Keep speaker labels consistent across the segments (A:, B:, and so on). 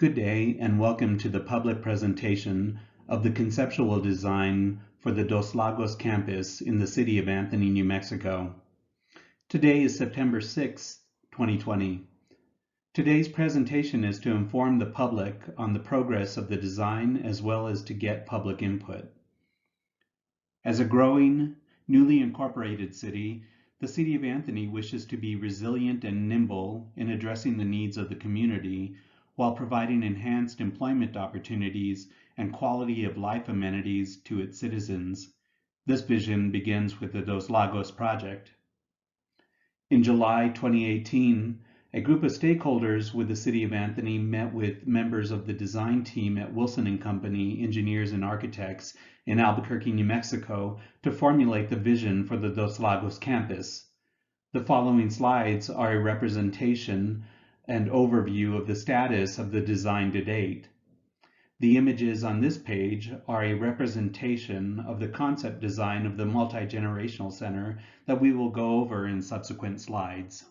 A: Good day and welcome to the public presentation of the conceptual design for the Dos Lagos campus in the city of Anthony, New Mexico. Today is September 6, 2020. Today's presentation is to inform the public on the progress of the design as well as to get public input. As a growing, newly incorporated city, the city of Anthony wishes to be resilient and nimble in addressing the needs of the community while providing enhanced employment opportunities and quality of life amenities to its citizens. This vision begins with the Dos Lagos project. In July 2018, a group of stakeholders with the City of Anthony met with members of the design team at Wilson & Company Engineers and Architects in Albuquerque, New Mexico, to formulate the vision for the Dos Lagos campus. The following slides are a representation and overview of the status of the design to date. The images on this page are a representation of the concept design of the multi-generational center that we will go over in subsequent slides.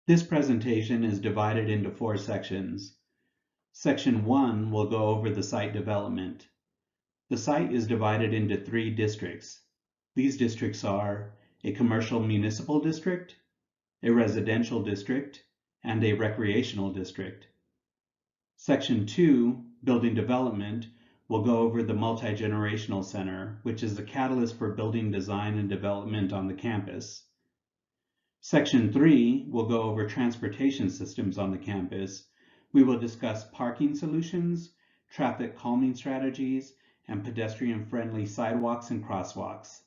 A: This presentation is divided into 4 sections. Section 1 will go over the site development. The site is divided into 3 districts. These districts are a commercial municipal district, a residential district, and a recreational district. Section 2, Building Development, will go over the multi-generational center, which is the catalyst for building design and development on the campus. Section 3 will go over transportation systems on the campus. We will discuss parking solutions, traffic calming strategies, and pedestrian-friendly sidewalks and crosswalks.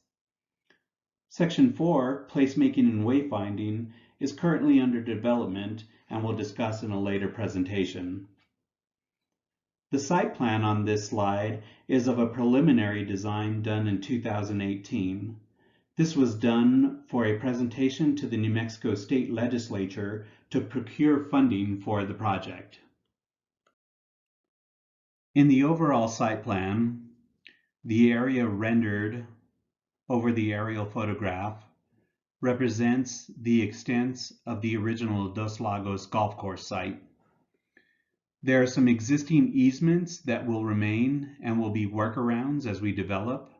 A: Section 4, Placemaking and Wayfinding, is currently under development and we'll discuss in a later presentation. The site plan on this slide is of a preliminary design done in 2018. This was done for a presentation to the New Mexico State Legislature to procure funding for the project. In the overall site plan, the area rendered over the aerial photograph represents the extent of the original Dos Lagos golf course site. There are some existing easements that will remain and will be workarounds as we develop.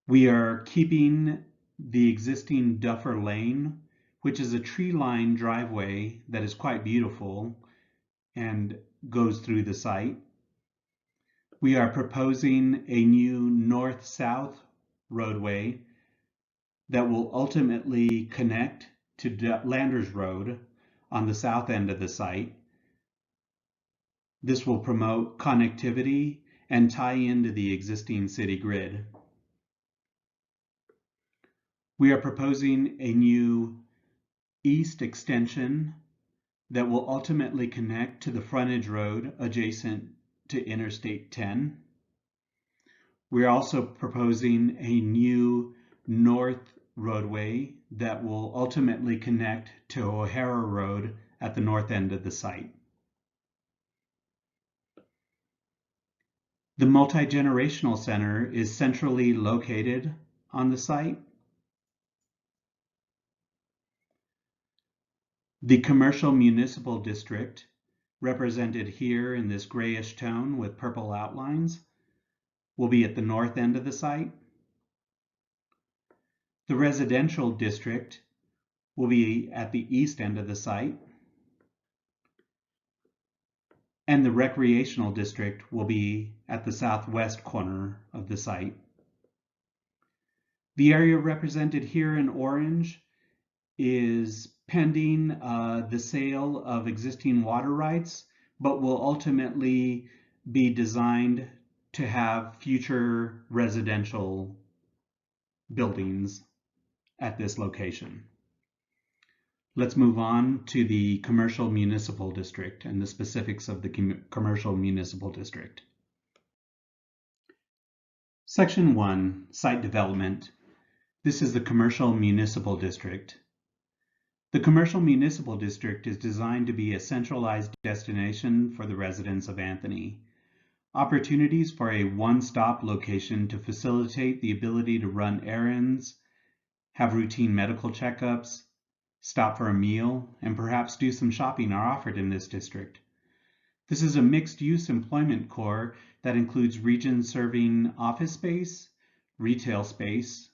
A: We are keeping the existing Duffer Lane, which is a tree-lined driveway that is quite beautiful and goes through the site. We are proposing a new north-south roadway that will ultimately connect to Landers Road on the south end of the site. This will promote connectivity and tie into the existing city grid. We are proposing a new east extension that will ultimately connect to the frontage road adjacent to Interstate 10. We're also proposing a new north roadway that will ultimately connect to O'Hara Road at the north end of the site. The multi-generational center is centrally located on the site. The commercial municipal district, represented here in this grayish tone with purple outlines, will be at the north end of the site. The residential district will be at the east end of the site. And the recreational district will be at the southwest corner of the site. The area represented here in orange is pending the sale of existing water rights, but will ultimately be designed to have future residential buildings at this location. Let's move on to the commercial municipal district and the specifics of the commercial municipal district. Section 1, Site Development. This is the commercial municipal district. The commercial municipal district is designed to be a centralized destination for the residents of Anthony. Opportunities for a one-stop location to facilitate the ability to run errands, have routine medical checkups, stop for a meal, and perhaps do some shopping are offered in this district. This is a mixed-use employment core that includes regions serving office space, retail space,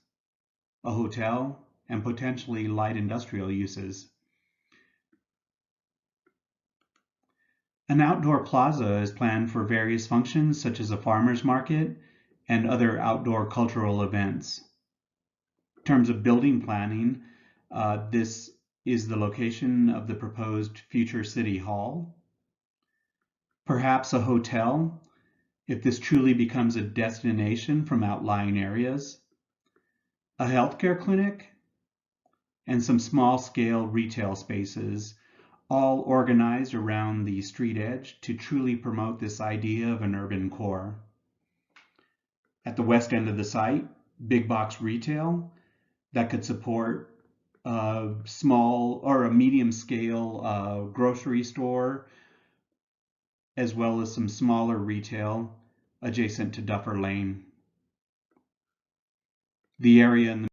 A: a hotel, and potentially light industrial uses. An outdoor plaza is planned for various functions such as a farmer's market and other outdoor cultural events. In terms of building planning, this is the location of the proposed future city hall. Perhaps a hotel, if this truly becomes a destination from outlying areas, a healthcare clinic, and some small-scale retail spaces, all organized around the street edge to truly promote this idea of an urban core. At the west end of the site, big box retail that could support a small or a medium scale grocery store, as well as some smaller retail adjacent to Duffer Lane. The area in the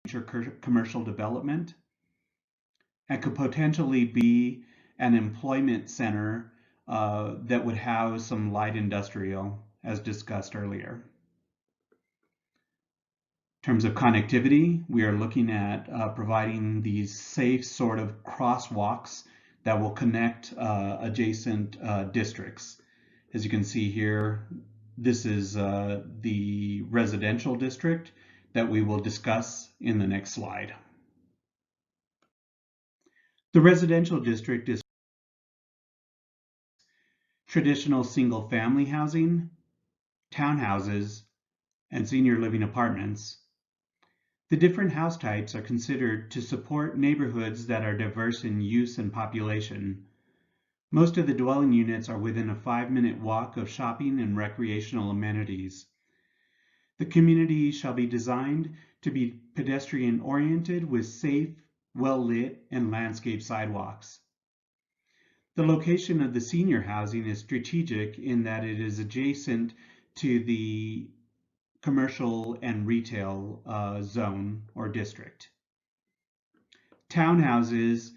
A: future commercial development and could potentially be an employment center that would house some light industrial, as discussed earlier. In terms of connectivity, we are looking at providing these safe sort of crosswalks that will connect adjacent districts. As you can see here, this is the residential district that we will discuss in the next slide. The residential district is traditional single-family housing, townhouses, and senior living apartments. The different house types are considered to support neighborhoods that are diverse in use and population. Most of the dwelling units are within a 5-minute walk of shopping and recreational amenities. The community shall be designed to be pedestrian-oriented with safe, well-lit, and landscaped sidewalks. The location of the senior housing is strategic in that it is adjacent to the commercial and retail zone or district. Townhouses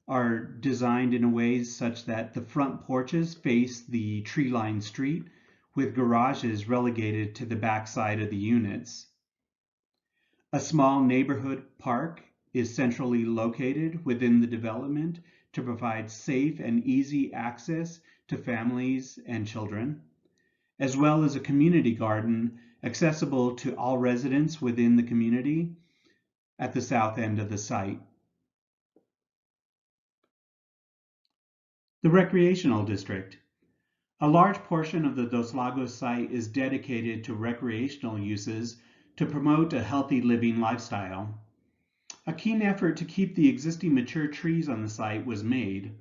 A: are designed in a way such that the front porches face the tree-lined street, with garages relegated to the back side of the units. A small neighborhood park is centrally located within the development to provide safe and easy access to families and children, as well as a community garden accessible to all residents within the community at the south end of the site. The recreational district. A large portion of the Dos Lagos site is dedicated to recreational uses to promote a healthy living lifestyle. A keen effort to keep the existing mature trees on the site was made.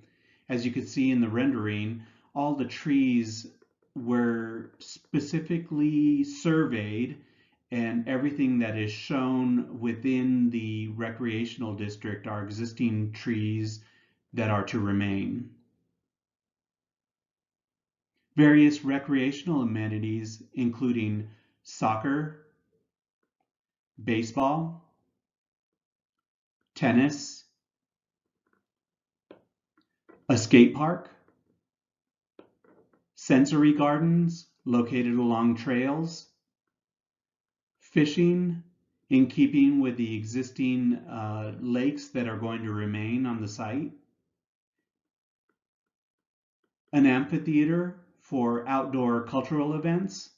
A: As you can see in the rendering, all the trees were specifically surveyed, and everything that is shown within the recreational district are existing trees that are to remain. Various recreational amenities including soccer, baseball, tennis, a skate park, sensory gardens located along trails, fishing in keeping with the existing lakes that are going to remain on the site, an amphitheater for outdoor cultural events,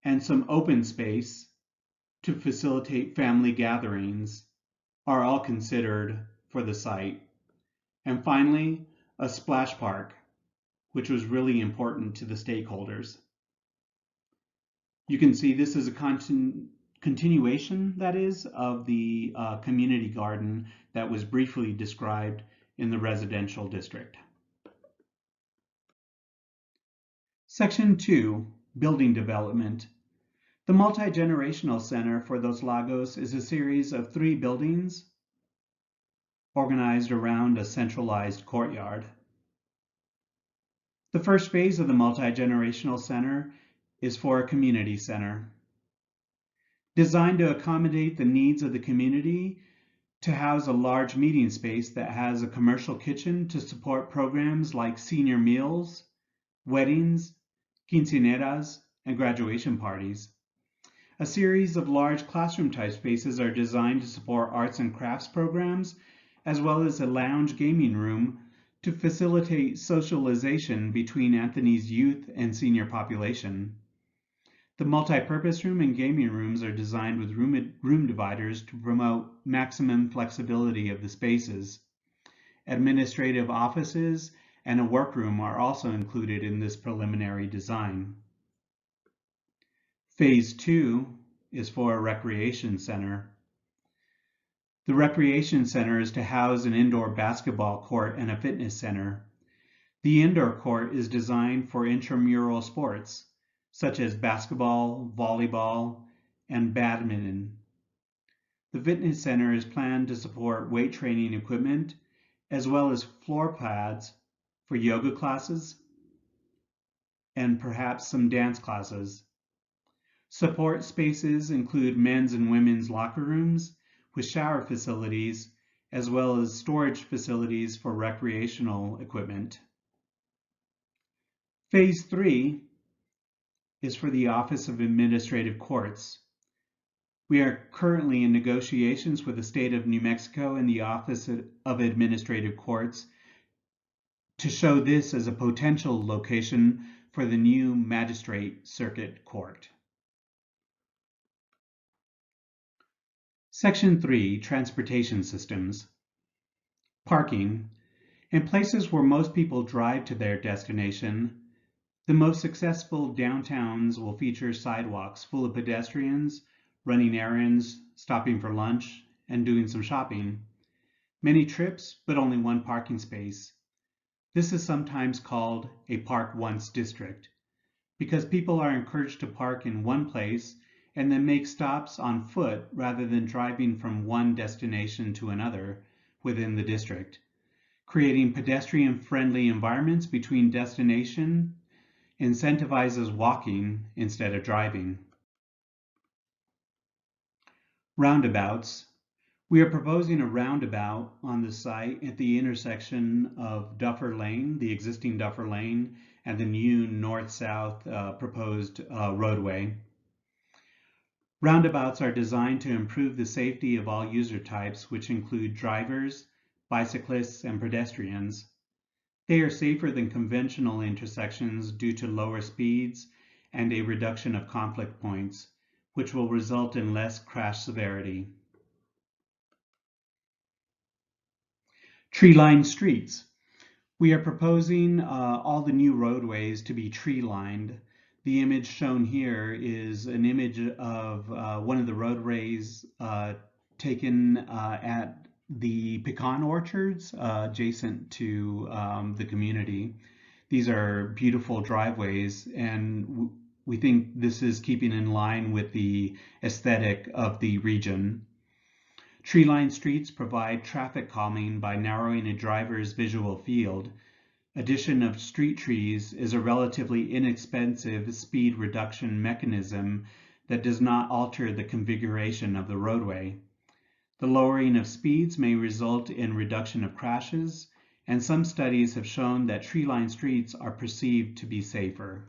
A: and some open space to facilitate family gatherings are all considered for the site. And finally, a splash park, which was really important to the stakeholders. You can see this is a continuation, that is, of the community garden that was briefly described in the residential district. Section 2, Building Development. The Multi-Generational Center for Dos Lagos is a series of 3 buildings organized around a centralized courtyard. The first phase of the Multi-Generational Center is for a community center. Designed to accommodate the needs of the community to house a large meeting space that has a commercial kitchen to support programs like senior meals, weddings, quinceañeras, and graduation parties. A series of large classroom-type spaces are designed to support arts and crafts programs, as well as a lounge gaming room to facilitate socialization between Anthony's youth and senior population. The multi-purpose room and gaming rooms are designed with room dividers to promote maximum flexibility of the spaces. Administrative offices and a workroom are also included in this preliminary design. Phase 2 is for a recreation center. The recreation center is to house an indoor basketball court and a fitness center. The indoor court is designed for intramural sports, such as basketball, volleyball, and badminton. The fitness center is planned to support weight training equipment, as well as floor pads for yoga classes and perhaps some dance classes. Support spaces include men's and women's locker rooms with shower facilities, as well as storage facilities for recreational equipment. Phase 3 is for the Office of Administrative Courts. We are currently in negotiations with the state of New Mexico and the Office of Administrative Courts to show this as a potential location for the new Magistrate Circuit Court. Section 3, Transportation Systems. Parking. In places where most people drive to their destination, the most successful downtowns will feature sidewalks full of pedestrians, running errands, stopping for lunch, and doing some shopping. Many trips, but only one parking space. This is sometimes called a park once district, because people are encouraged to park in one place and then make stops on foot rather than driving from one destination to another within the district, creating pedestrian-friendly environments between destinations incentivizes walking instead of driving. Roundabouts. We are proposing a roundabout on the site at the intersection of Duffer Lane, the existing Duffer Lane, and the new north-south proposed roadway. Roundabouts are designed to improve the safety of all user types, which include drivers, bicyclists, and pedestrians. They are safer than conventional intersections due to lower speeds and a reduction of conflict points, which will result in less crash severity. Tree-lined streets. We are proposing all the new roadways to be tree-lined. The image shown here is an image of one of the roadways taken at the pecan orchards adjacent to the community. These are beautiful driveways, and we think this is keeping in line with the aesthetic of the region. Tree-lined streets provide traffic calming by narrowing a driver's visual field. Addition of street trees is a relatively inexpensive speed reduction mechanism that does not alter the configuration of the roadway. The lowering of speeds may result in reduction of crashes, and some studies have shown that tree-lined streets are perceived to be safer.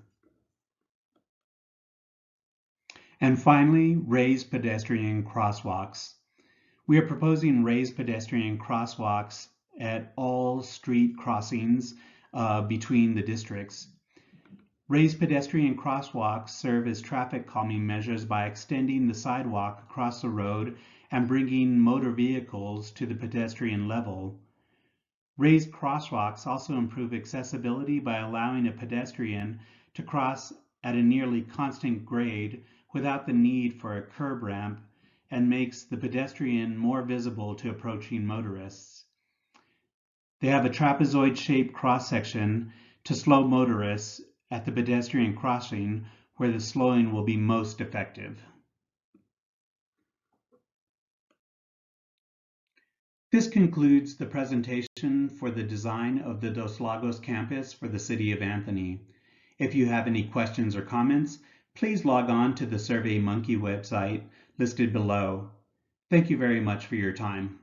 A: And finally, raised pedestrian crosswalks. We are proposing raised pedestrian crosswalks at all street crossings between the districts. Raised pedestrian crosswalks serve as traffic calming measures by extending the sidewalk across the road and bringing motor vehicles to the pedestrian level. Raised crosswalks also improve accessibility by allowing a pedestrian to cross at a nearly constant grade without the need for a curb ramp, and makes the pedestrian more visible to approaching motorists. They have a trapezoid-shaped cross-section to slow motorists at the pedestrian crossing where the slowing will be most effective. This concludes the presentation for the design of the Dos Lagos campus for the City of Anthony. If you have any questions or comments, please log on to the SurveyMonkey website listed below. Thank you very much for your time.